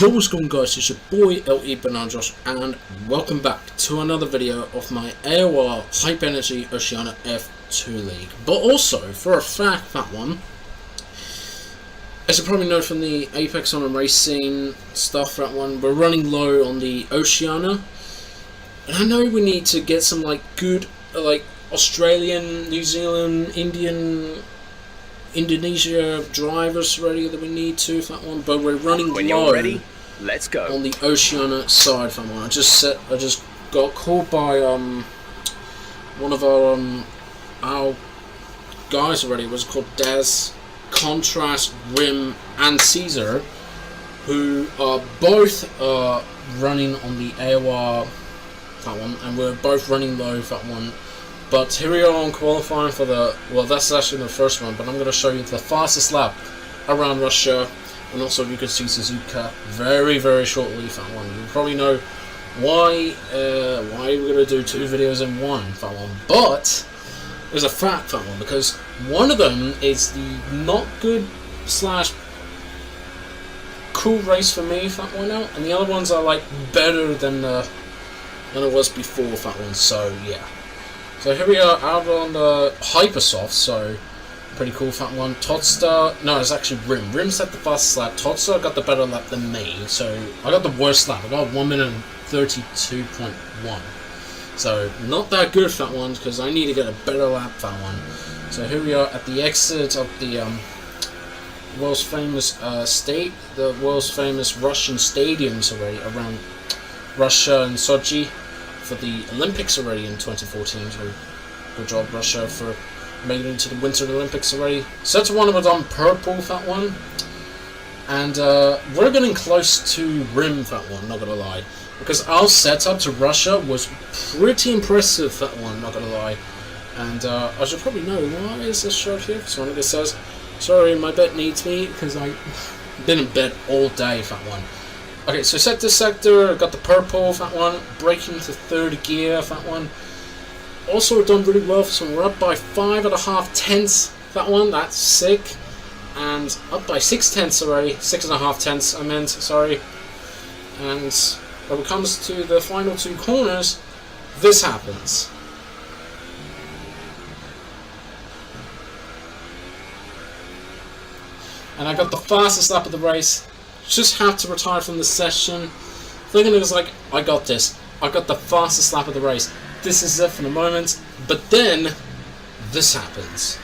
Yo, what's going on, guys? It's your boy LE Banana Josh, and welcome back to another video of my AOR Hype Energy OCEANIA F2 League. But also, for a fact, that one, as you probably know from the Apex on Racing stuff, that one, we're running low on the OCEANIA. And I know we need to get some good Australian, New Zealand, Indonesia drivers ready that we need to for that one, but we're running when low. You're ready, let's go. On the OCEANIA side for that one. I just got called by one of our guys already. It was called Des, Contrast, Rim, and Seasor, who are both running on the AOR that one, and we're both running low for that one. But here we are on qualifying for the, well, that's actually the first one, but I'm going to show you the fastest lap around Russia, and also you can see Suzuka very, very shortly for that one. You probably know why we're going to do two videos in one for that one, but there's a fact for that one, because one of them is the not good / cool race for me for that one out, and the other ones are better than it was before for that one, so yeah. So here we are out on the Hypersoft, so pretty cool for that one. Todster, no, it's actually Rim. Rim set the fastest lap. Todster got the better lap than me, so I got the worst lap. I got 1 minute and 32.1. So not that good for that one, because I need to get a better lap for that one. So here we are at the exit of the world's famous the world's famous Russian stadiums already around Russia and Sochi for the Olympics already in 2014, so good job Russia for making it into the Winter Olympics already. Sector 1 was on purple for that one, and we're getting close to Rim for that one, not gonna lie, because our setup to Russia was pretty impressive for that one, not gonna lie. And I should probably know, why is this shirt here? So one of this says, sorry, my bed needs me, because I've been in bed all day for that one. Okay, so sector, got the purple for that one, braking to third gear for that one. Also done really well, so we're up by 5.5 tenths for that one, that's sick. And up by 6 tenths already, 6.5 tenths I meant, sorry. And when it comes to the final two corners, this happens. And I got the fastest lap of the race. Just had to retire from the session, thinking it was like, I got this. I got the fastest lap of the race. This is it for the moment. But then, this happens.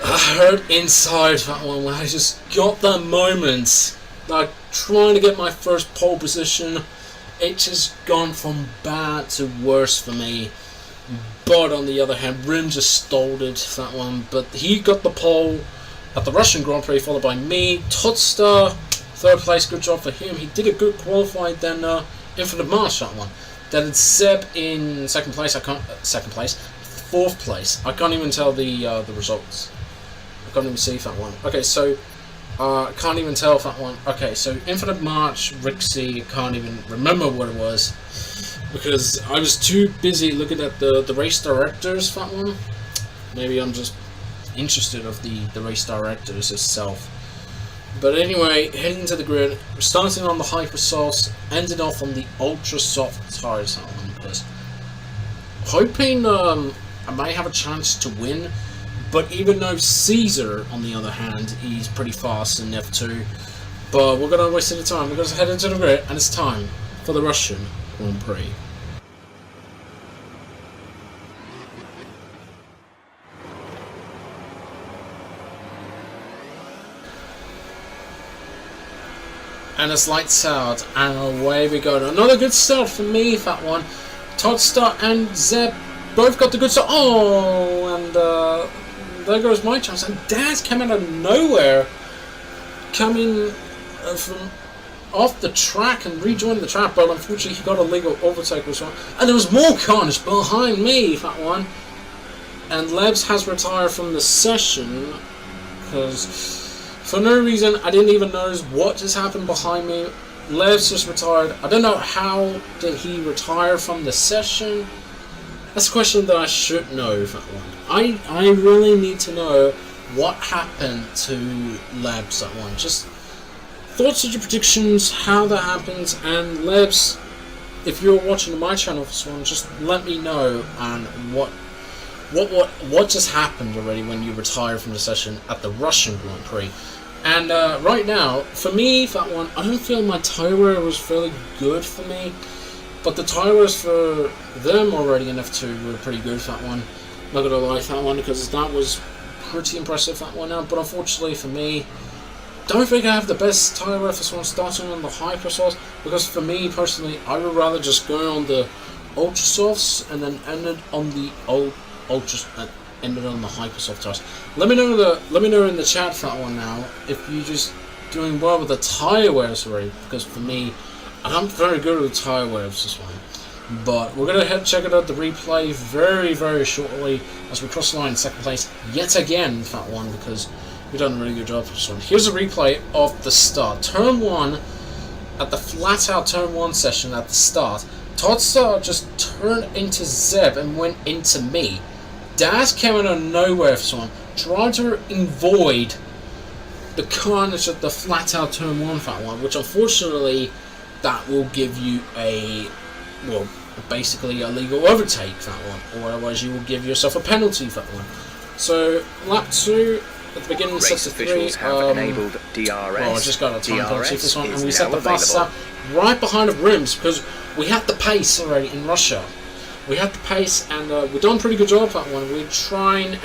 I hurt inside that one when I just got that moment. Like, trying to get my first pole position. It just gone from bad to worse for me. But on the other hand, Rim just stalled it for that one. But he got the pole at the Russian Grand Prix, followed by me. Todster, third place, good job for him. He did a good qualify, then Infinite March that one. Then it's Zeb in second place. Fourth place. I can't even tell the results. I can't even see that one. Okay, so I can't even tell that one. Okay, so Infinite March, Rixie, can't even remember what it was because I was too busy looking at the race directors for that one. Maybe I'm just interested of the race directors itself. But anyway, heading to the grid, we're starting on the Hypersofts, ended off on the ultra soft tires because hoping I might have a chance to win. But even though Seasor, on the other hand, he's pretty fast in F2, but we're gonna waste any time. We're gonna head into the grid, and it's time for the Russian Grand Prix. And it's lights out, and away we go. Another good start for me, that one. Todster and Zeb both got the good start. Oh, and there goes my chance. And Daz came out of nowhere, coming from off the track and rejoining the track, but unfortunately he got a legal overtake as well. And there was more carnage behind me, that one. And Lebs has retired from the session, because for no reason, I didn't even notice what just happened behind me. Lebs just retired. I don't know how did he retire from the session. That's a question that I should know. I really need to know what happened to Labs that one. Just thoughts of your predictions, how that happened, and Labs, if you're watching my channel for this one, just let me know and what just happened already when you retired from the session at the Russian Grand Prix. And right now, for me, that one, I don't feel my tyre wear was fairly good for me, but the tyre wears for them already in F2 were pretty good for that one. Not gonna lie for that one, because that was pretty impressive that one now, but unfortunately for me, don't think I have the best tyre wear for this one, starting on the hyper softs, because for me personally, I would rather just go on the ultra softs and then end it on the ultras and ended on the hyper soft tires. Let me know in the chat for that one now if you're just doing well with the tyre wears already, because for me, I'm very good with the tyre wears this one. But we're gonna check it out the replay very, very shortly as we cross the line in second place yet again for that one, because we've done a really good job for this one. Here's a replay of the start. Turn 1, at the flat out turn 1 session at the start, Todstar just turned into Zeb and went into me. Daz came out of nowhere for someone, trying to avoid the carnage of the flat out turn 1 for that one, which unfortunately that will give you a, well, basically a legal overtake for that one, or otherwise you will give yourself a penalty for that one. So lap 2 at the beginning of sector 3, enabled DRS. Well, I just got a time penalty for this one, and we set the fastest lap right behind the rims because we had the pace already in Russia. We had the pace, and we've done a pretty good job for that one. We're trying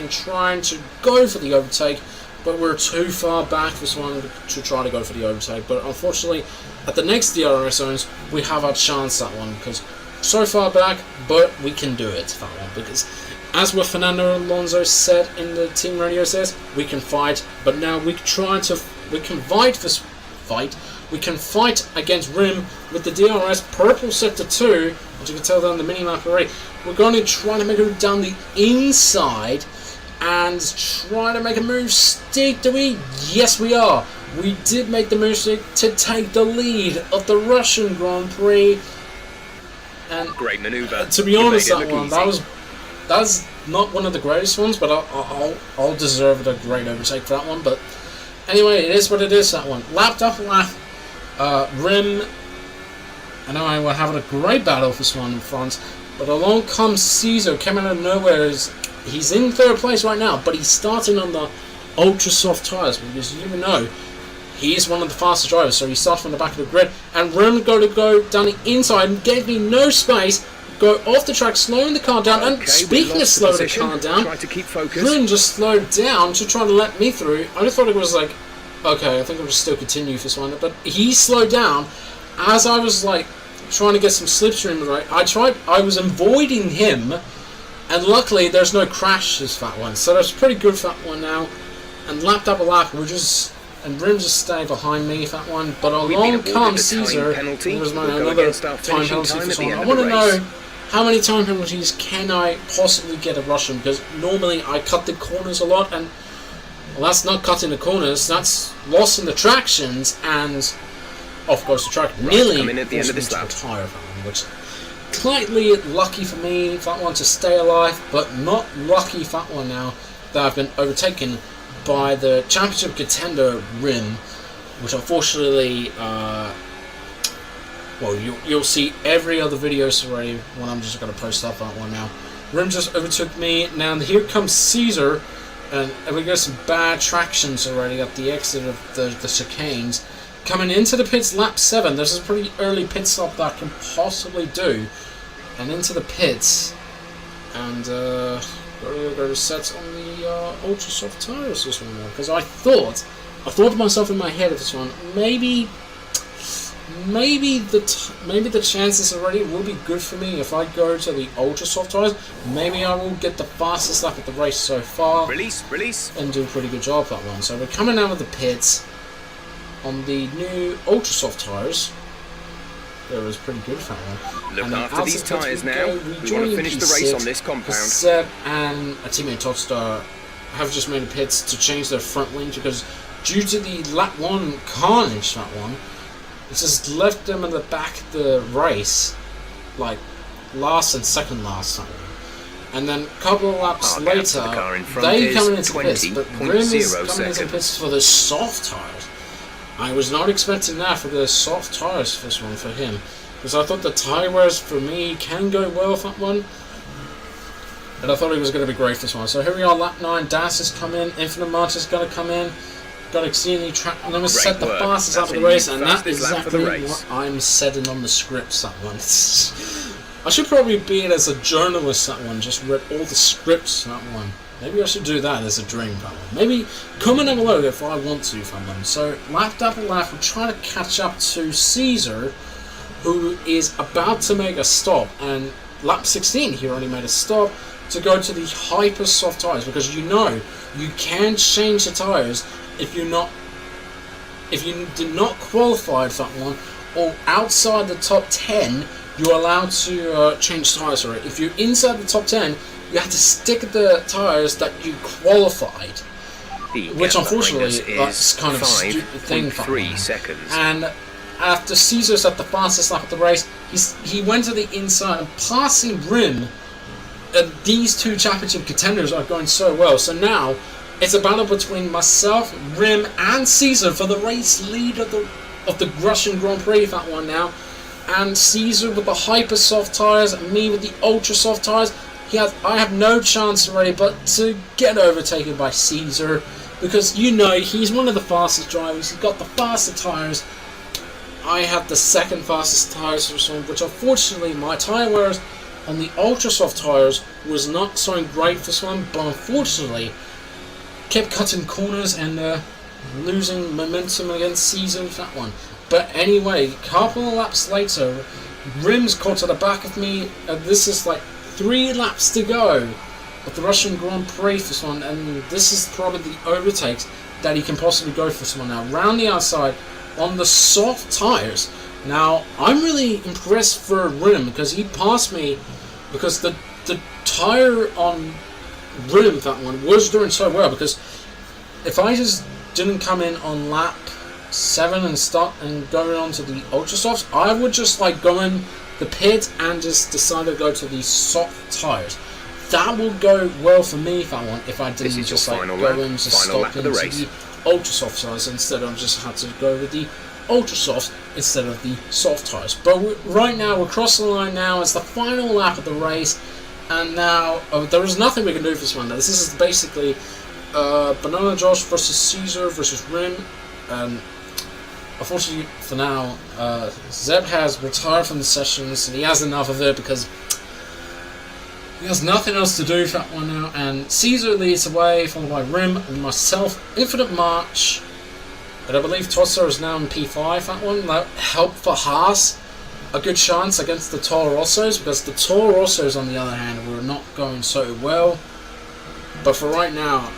to go for the overtake, but we're too far back for this one to try to go for the overtake. But unfortunately, at the next DRS zones, we have our chance that one, because so far back, but we can do it that one, because as what Fernando Alonso said in the team radio says, we can fight, but now we can fight this fight. We can fight against Rim with the DRS purple sector 2, as you can tell down the mini-map already. We're going to try to make it down the inside and try to make a move stick. Do we? Yes, we are. We did make the move stick to take the lead of the Russian Grand Prix. And great maneuver. To be honest, that was not one of the greatest ones, but I'll deserve a great overtake for that one. But anyway, it is what it is. That one lapped up lap. Rim, I know I were having a great battle for this one in front, but along comes Seasor, came out of nowhere. He's in third place right now, but he's starting on the ultra soft tyres, because you know he is one of the fastest drivers, so he starts from the back of the grid, and Rim going to go down the inside and gave me no space, go off the track, slowing the car down, and speaking of slowing the car down, Rim just slowed down to try to let me through. I just thought it was like, okay, I think I'll just still continue for this one, but he slowed down as I was like trying to get some slipstream right. I was avoiding him, and luckily there's no crashes for that one, so that's pretty good for that one now. And lapped up a lap, and Rim just stayed behind me for that one, but along comes Seasor. There was another time penalty for this one. I want to know how many time penalties can I possibly get at Russian, because normally I cut the corners a lot, and well, that's not cutting the corners, that's loss in the tractions, and off goes the track. Nearly coming at the end of this lap. Retire for that one, which slightly lucky for me for that one to stay alive, but not lucky for that one now that I've been overtaken by the championship contender Rim, which unfortunately, well, you'll see every other video already when I'm just going to post up that one now. Rim just overtook me. Now here comes Seasor. And we got some bad tractions already at the exit of the chicanes. Coming into the pits, lap 7. There's a pretty early pit stop that I can possibly do. And into the pits. And go to set on the ultra soft tyres this one, because I thought to myself in my head of this one, maybe the chances already will be good for me if I go to the ultra soft tyres. Maybe I will get the fastest lap of the race so far. Release. And do a pretty good job that one. So we're coming out of the pits on the new ultra soft tyres. That was pretty good for that one. Look after these tyres now. We want to finish the race on this compound. Seb and a teammate Todstar have just made a pits to change their front wing, because due to the lap 1 carnage that one, it just left them in the back of the race, like last and second last time. And then a couple of laps Our gap later, to the car in front they is come into pits, but Rim is 20.0 coming into pits for the soft tyres. I was not expecting that for the soft tyres for this one for him, because I thought the tyre wears for me can go well for that one. And I thought he was going to be great for this one. So here we are, lap 9. Das has come in. Infinite March is going to come in. Got to see any track. And I'm going to set the fastest lap of the race. And that is exactly what I'm setting on the scripts, that one. I should probably be it as a journalist, that one. Just read all the scripts, that one. Maybe I should do that as a dream, that one. Maybe comment down below if I want to, that one. So lap after lap, we're trying to catch up to Seasor, who is about to make a stop. And lap 16, he already made a stop to go to the hyper soft tyres, because you know you can change the tyres if you did not qualify for that one or outside the top 10, you're allowed to change tyres for it. If you're inside the top 10, you have to stick the tyres that you qualified, which unfortunately that's kind of a stupid thing for 3 seconds. And after Seasor's at the fastest lap of the race, he went to the inside and passing Rim. These two championship contenders are going so well. So now it's a battle between myself, Rim, and Seasor for the race lead of the Russian Grand Prix. That one now, and Seasor with the hyper soft tires, and me with the ultra soft tires. I have no chance already, but to get overtaken by Seasor, because you know he's one of the fastest drivers. He's got the fastest tires. I have the second fastest tires for some, which unfortunately my tire wears on the ultra soft tires was not so great for this one, but unfortunately kept cutting corners and losing momentum against Seasor for that one. But anyway, a couple of laps later, Rim's caught to the back of me. This is like 3 laps to go of the Russian Grand Prix for this one, and this is probably the overtakes that he can possibly go for this one now. Round the outside on the soft tires. Now, I'm really impressed for Rim because he passed me, because the tire on Rim, that one, was doing so well, because if I just didn't come in on lap 7 and start and going on to the ultra softs, I would just like go in the pit and just decide to go to the soft tires. That will go well for me, that one, if I didn't just like go in, just stop into the ultra soft tires instead of just had to go with the ultra soft instead of the soft tires. But right now we're crossing the line now. It's the final lap of the race, and now there is nothing we can do for this one. Now, this is basically Banana Josh versus Seasor versus Rim. Unfortunately for now, Zeb has retired from the sessions, and he has enough of it because he has nothing else to do for that one now. And Seasor leads away, followed by Rim and myself. Infinite March. But I believe Tosser is now in P5, that one. That helped for Haas a good chance against the Toro Rossos, because the Toro Rossos, on the other hand, were not going so well. But for right now,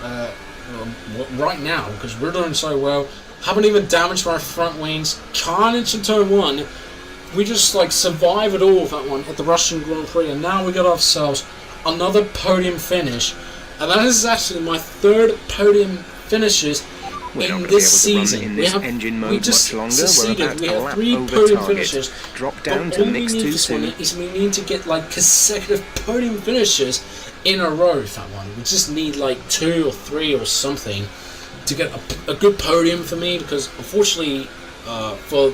because we're doing so well, haven't even damaged our front wings, carnage in turn 1, we just like survive it all with that one at the Russian Grand Prix, and now we got ourselves another podium finish. And that is actually my 3rd podium finishes in this season. We just succeeded. We have 3 podium finishes. Drop down but to all we mix need too this soon. one is we need to get like consecutive podium finishes in a row. That one. We just need like 2 or 3 or something to get a good podium for me, because unfortunately for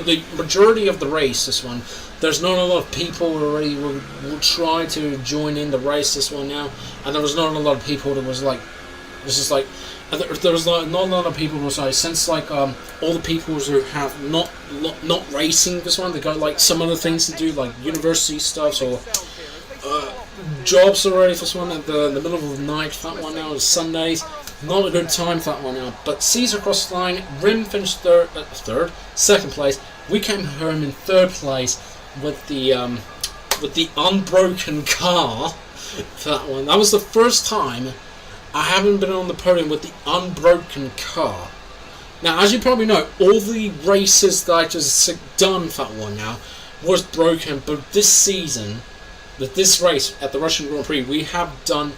the majority of the race, this one, there's not a lot of people who already will try to join in the race this one now, and there was not a lot of people that was like, this is like, there was not a lot of people who was like, since like all the people who have not racing this one, they got like some other things to do, like university stuff or jobs already for this one at the middle of the night. That one now is Sundays. Not a good time for that one now. But Seasor crossed the line. Rim finished second place. We came home in 3rd place with the unbroken car for that one. That was the first time I haven't been on the podium with the unbroken car. Now, as you probably know, all the races that I just done for that one now was broken, but this season, with this race at the Russian Grand Prix, we have done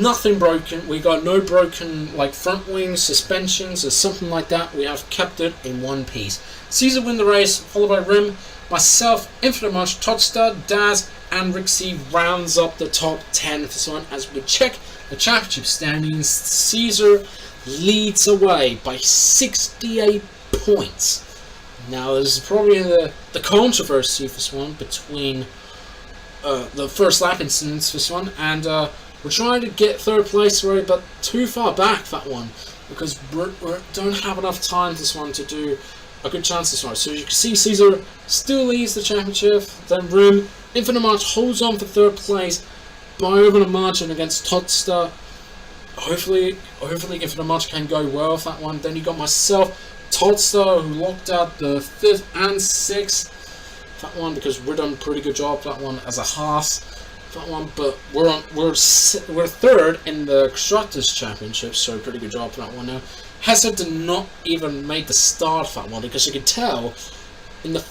nothing broken. We got no broken like front wings, suspensions, or something like that. We have kept it in one piece. Seasor win the race, followed by Rim, myself, Infinite March, Todster, Daz, and Rixie rounds up the top 10 for this one. As we check the championship standings, Seasor leads away by 68 points. Now, there's probably the controversy for this one between the first lap incidents for this one, and we're trying to get third place already, but too far back that one, because we don't have enough time this one to do a good chance this one. So you can see Seasor still leads the championship, then Room, Infinite March holds on for third place by over a margin against Todster. Hopefully Infinite March can go well with that one. Then you got myself, Todster, who locked out the 5th and 6th that one, because we're done a pretty good job that one as a Haas that one, but we're third in the Constructors Championship, so pretty good job for that one. Now Hazard did not even make the start of that one, because you can tell in the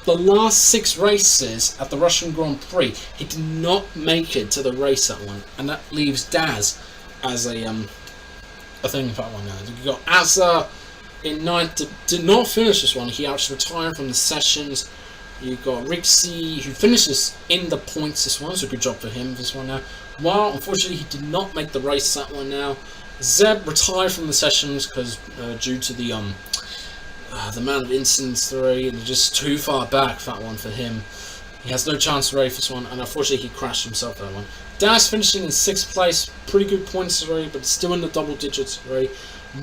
last 6 races at the Russian Grand Prix, he did not make it to the race that one, and that leaves Daz as a thing for that one. Now you got Azza in 9th, did not finish this one. He actually retired from the sessions. You got Rixie, who finishes in the points this one, so good job for him this one now. While unfortunately he did not make the race that one now. Zeb retired from the sessions because due to the amount of incidents already, and just too far back that one for him. He has no chance to race this one, and unfortunately he crashed himself that one. Daz finishing in 6th place, pretty good points already, but still in the double digits already.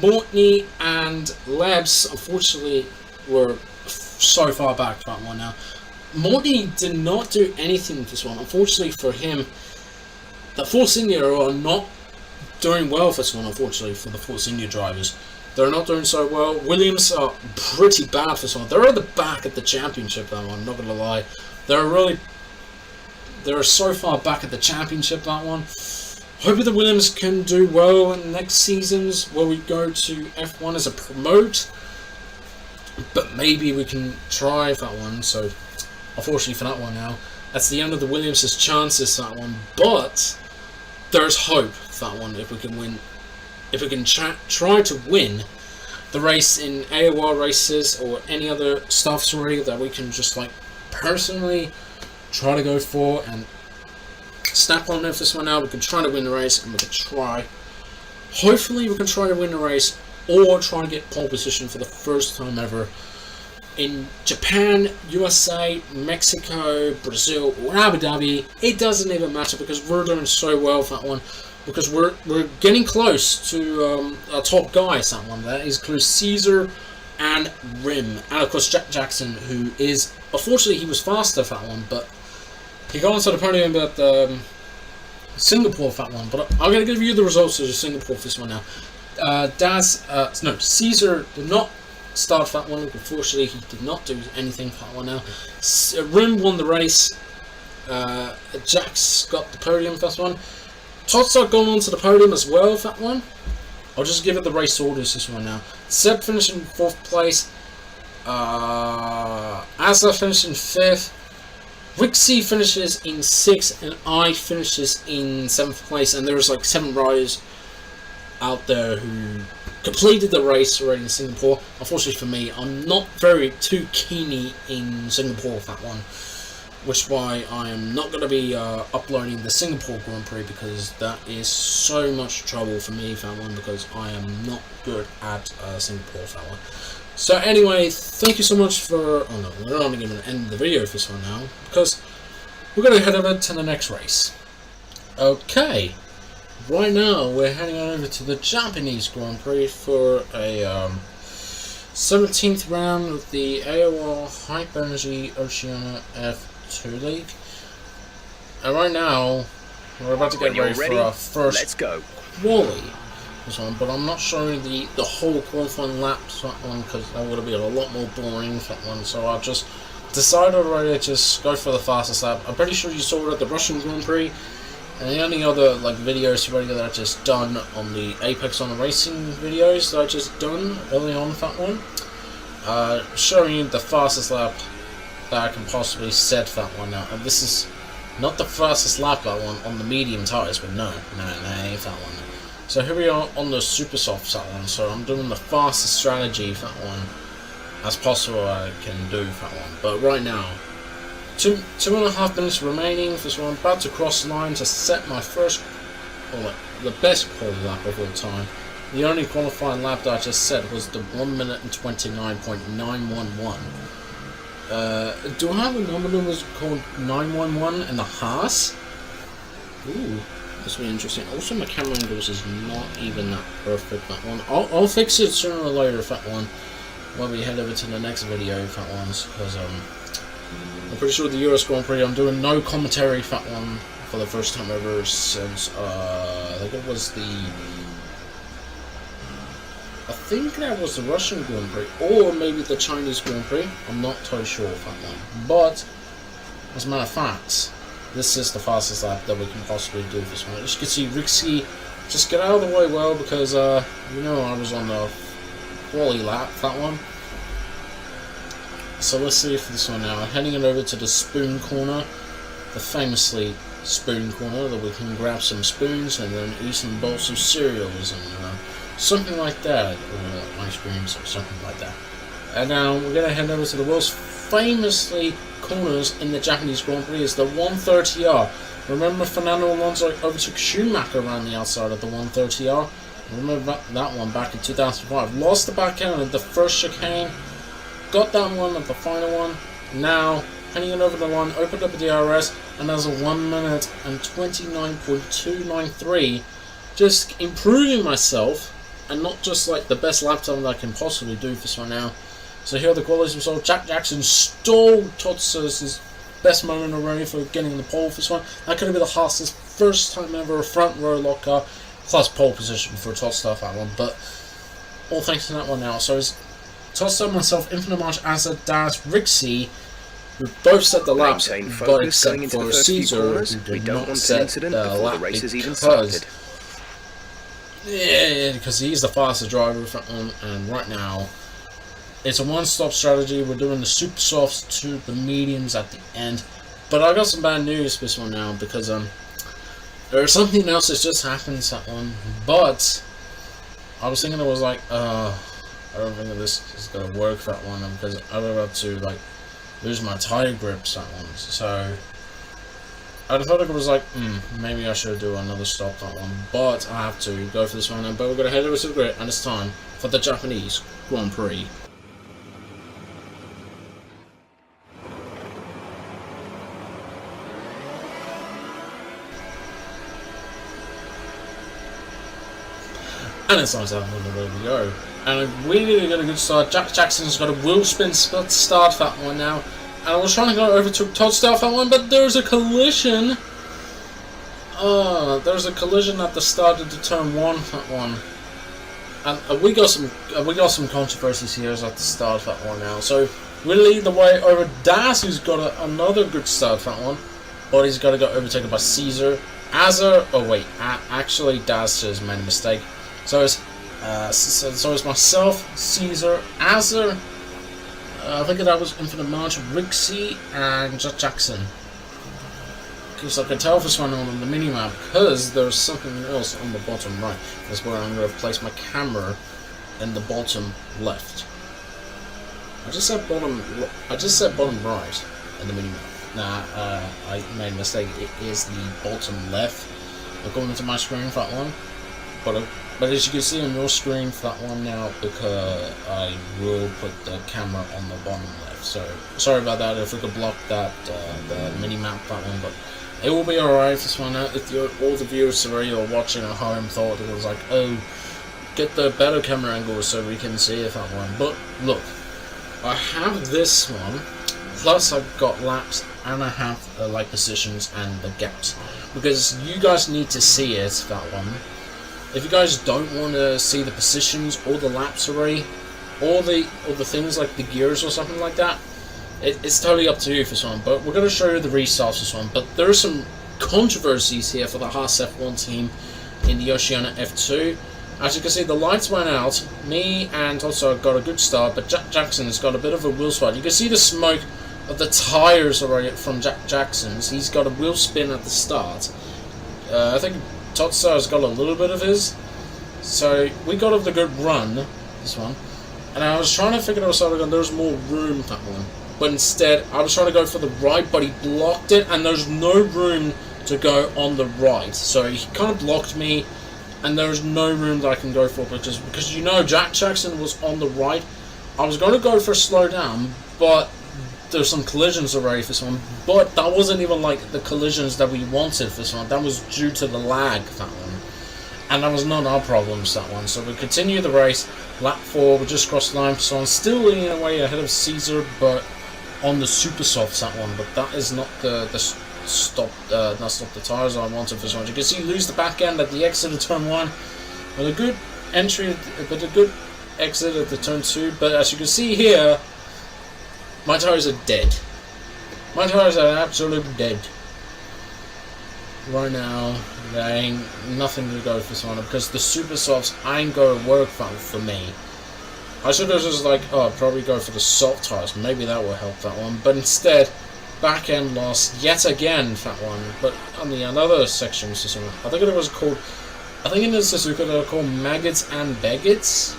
Mortney and Lebs unfortunately were so far back that one now. Mortney did not do anything with this one. Unfortunately for him, the Force India are not doing well for this one, unfortunately for the Force India drivers. They're not doing so well. Williams are pretty bad for this one. They're at the back at the championship that one, not gonna lie. They're so far back at the championship that one. Hoping the Williams can do well in the next seasons where we go to F1 as a promote. But maybe we can try that one. So unfortunately for that one now, that's the end of the Williams' chances that one. But there's hope for that one if we can win. If we can try to win the race in AOR races or any other stuff, sorry, that we can just personally try to go for and snap on if this one out. We can try to win the race, and we can try. Hopefully, we can try to win the race or try to get pole position for the first time ever in Japan, USA, Mexico, Brazil, or Abu Dhabi. It doesn't even matter because we're doing so well with that one. Because we're getting close to our top guys. That one that is close, Seasor and Rim, and of course Jack Jackson, who is unfortunately he was faster for that one, but he got onto the podium at Singapore for that one. But I'm going to give you the results of Singapore for this one now. Seasor did not start for that one. Unfortunately, he did not do anything for that one now. Rim won the race. Jack's got the podium for this one. Tots are going on to the podium as well for that one. I'll just give it the race orders this one now. Seb finished in 4th place. Azza finished in 5th. Rixie finishes in 6th, and I finishes in 7th place. And there's 7 riders out there who completed the race already in Singapore. Unfortunately for me, I'm not too keen in Singapore for that one, which is why I am not going to be uploading the Singapore Grand Prix, because that is so much trouble for me for that one, because I am not good at Singapore for that one. So anyway, thank you so much for... Oh no, we're not going to end the video for this one now, because we're going to head over to the next race. Okay, right now we're heading over to the Japanese Grand Prix for a 17th round of the AOR Hype Energy OCEANIA F2 League. And right now, we're about to get ready for our first quali. This one, but I'm not showing the whole qualifying laps for that one, because that would have been a lot more boring for that one. So I've just decided already to just go for the fastest lap. I'm pretty sure you saw it at the Russian Grand Prix, and the only other videos already that I've just done on the Apex on the Racing videos that I just done early on for that one. Showing you the fastest lap that I can possibly set for that one now. And this is not the fastest lap that one on the medium tires, but no, ain't that one. So here we are on the super soft that one. So I'm doing the fastest strategy for that one as possible I can do for that one. But right now, two and a half minutes remaining for this one. About to cross the line to set my first, or the best quality lap of all time. The only qualifying lap that I just set was the 1 minute and 29.911. Do I have a number that was called 911 in the Haas? Ooh, this will be interesting. Also, my camera angles is not even that perfect. That one, I'll fix it sooner or later. If that one, when we head over to the next video, if that one's, because I'm pretty sure the US Grand Prix, I'm doing no commentary for that one for the first time ever since I think it was I think that was the Russian Grand Prix, or maybe the Chinese Grand Prix. I'm not totally sure of that one. But, as a matter of fact, this is the fastest lap that we can possibly do for this one. As you can see, Rixie just get out of the way well, because, you know, I was on the quali lap, that one. So let's see for this one now. Heading it over to the spoon corner, the famously spoon corner, that we can grab some spoons and then eat some bowls of cereals and, something like that, or ice creams or something like that. And now we're going to head over to the world's famously corners in the Japanese Grand Prix is the 130R. Remember Fernando Alonso overtook Schumacher around the outside of the 130R? Remember that one back in 2005. Lost the back end at the first chicane, got that one at the final one. Now, heading it over the line, opened up the DRS, and there's a 1 minute and 29.293. Just improving myself, and not just like the best lap time that I can possibly do for this one now. So here are the qualities themselves. Jack Jackson stole Totsa's best moment already for getting the pole for this one. That could have been the Haas's first time ever a front row lock car, plus pole position for Totsa that one. But all thanks to that one now. So it's Totsa, myself, Infinite March, Azza, Daz, Rixie, we both set the laps, but except for Seasor, who did not set the lap because... Yeah, because he's the fastest driver, and right now it's a one-stop strategy. We're doing the super softs to the mediums at the end, but I got some bad news for this one now, because there's something else that just happened to that one. But I was thinking, I was like, I don't think that this is gonna work for that one, because I'm about to like lose my tire grips that one. So I thought it was like, maybe I should do another stop that one, but I have to go for this one. But we're going to head over to the grid, and it's time for the Japanese Grand Prix. And it's time to have another we go. And we really got a good start. Jack Jackson's got a wheel spin split start for that one now. And I was trying to go over to Todd Stealth that one, but there's a collision. There's a collision at the start of the turn one. That one, and we got some controversies here at the start of that one now. So we lead the way over Das, who's got another good start for that one, but he's got to get overtaken by Seasor. Azza. Oh wait, actually Das has made a mistake. So it's myself, Seasor, Azza. I think that was Infinite March, Rixie, and Jack Jackson. Because I can tell this one on the minimap, because there's something else on the bottom right. That's where I'm going to place my camera in the bottom left. I just said bottom right in the minimap. Nah, I made a mistake. It is the bottom left according to my screen for that one. But as you can see on your screen for that one now, because I will put the camera on the bottom left. So sorry about that if we could block that the mini map for that one, but it will be alright. This one, if all the viewers already are watching at home thought it was like, oh, get the better camera angle so we can see it that one. But look, I have this one, plus I've got laps, and I have like positions and the gaps, because you guys need to see it that one. If you guys don't want to see the positions or the laps already, or the things like the gears or something like that, it's totally up to you for this one. But we're going to show you the restarts for this one. But there are some controversies here for the Haas F1 team in the OCEANIA F2. As you can see, the lights went out. Me and also got a good start, but Jack Jackson has got a bit of a wheel spot. You can see the smoke of the tires already from Jack Jackson's. He's got a wheel spin at the start. I think Totsa has got a little bit of his. So we got a good run, this one. And I was trying to figure out, so there's more room for that one. but instead I was trying to go for the right, but he blocked it, and there's no room to go on the right. So he kind of blocked me, and there's no room that I can go for, because you know Jack Jackson was on the right. I was going to go for slow down, but there's some collisions already for this one, but that wasn't even like the collisions that we wanted for this one. That was due to the lag, that one, and that was not our problems, that one. So we continue the race. Lap 4, we just crossed the line, so I'm still leading away ahead of Seasor, but on the super softs, that one. But that is not the stop the tires I wanted for this one. You can see lose the back end at the exit of turn 1, with a good entry, but a good exit at the turn 2. But as you can see here, my tires are dead. My tires are absolutely dead. Right now, there ain't nothing to go for this one, because the super softs ain't going to work for me. I should have just probably go for the soft tires. Maybe that will help that one. But instead, back end loss yet again, that one. But on the another section, I think it was called. I think in the Suzuka they're called maggots and beggots,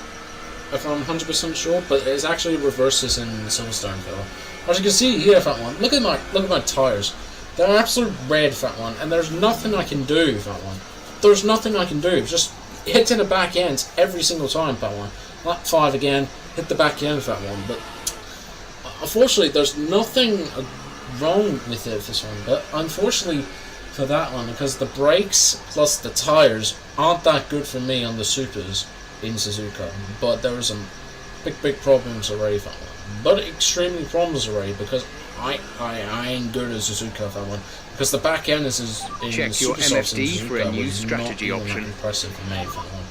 if I'm 100% sure. But it's actually reverses in Silverstone though. As you can see here, that one. Look at my tires. They're absolute red, that one, and there's nothing I can do, that one. There's nothing I can do. Just hit to the back end every single time, that one. Lap 5 again, hit the back end, that one. But unfortunately, there's nothing wrong with this one. But unfortunately for that one, because the brakes plus the tires aren't that good for me on the supers in Suzuka. But there are some big problems already, that one. But extremely problems already, because I ain't good at Suzuka that one, because the back end is in check your MFD for a new strategy option. Impressive for me that one,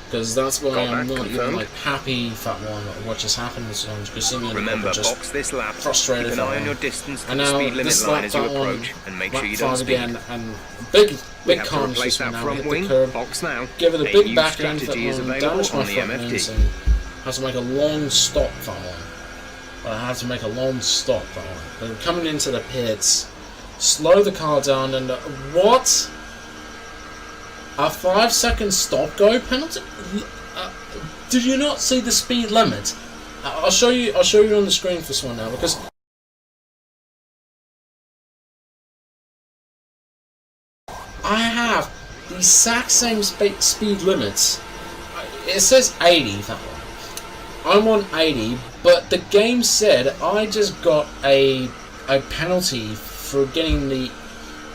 because that's why I'm not even happy that one what just happened this one. You can see me remember, just box this lap, frustrated. keep an eye on your distance to and the now speed limit line as you approach, and make sure you don't speed. Again, and big cons replace just that now. front Hit wing. the curb, Box now. give it a big back end that strategy is one, available damage my on the front wings, and have to make a long stop that one. I have to make a long stop that one. But coming into the pits, slow the car down, and what? A 5-second stop go penalty? Did you not see the speed limit? I'll show you on the screen for this one now, because I have the exact same speed limits. It says 80 that one. I'm on 80, but the game said I just got a penalty for getting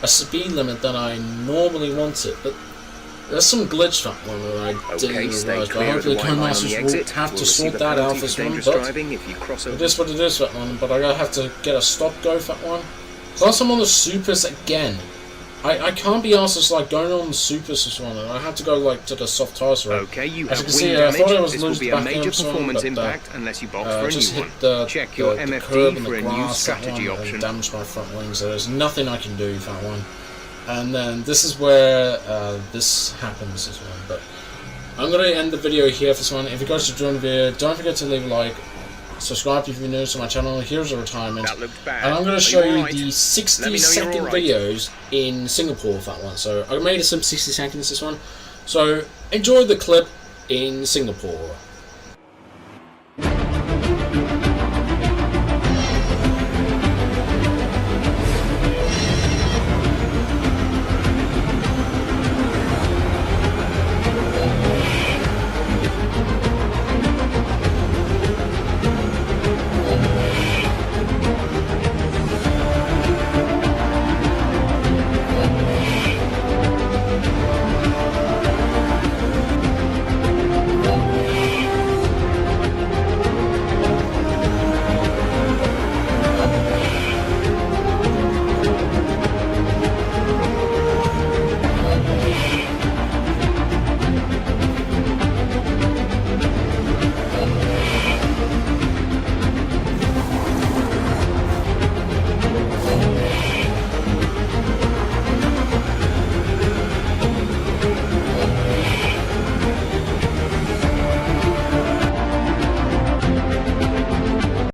a speed limit that I normally wanted. But there's some glitch that one that I didn't realise. But hopefully the Codemasters will have to sort that out for this one. But it is what it is that one. But I gotta have to get a stop go for that one. Plus I'm on the supers again. I can't be asked just going on the supers this one, and I have to go to the soft tires. Okay, you have wing damage. I was this will be a major performance impact unless you box for a just new hit one. Check your MFD for a new strategy option. And damage my front wings. So there's nothing I can do with that one. And then this is where this happens as well. But I'm going to end the video here for this one. If you guys enjoyed the video, don't forget to leave a like. Subscribe if you're new to my channel. Here's a retirement. That looked bad. And I'm going to show you right? the 60-second videos in Singapore for that one. So I made some 60 seconds this one. So enjoy the clip in Singapore.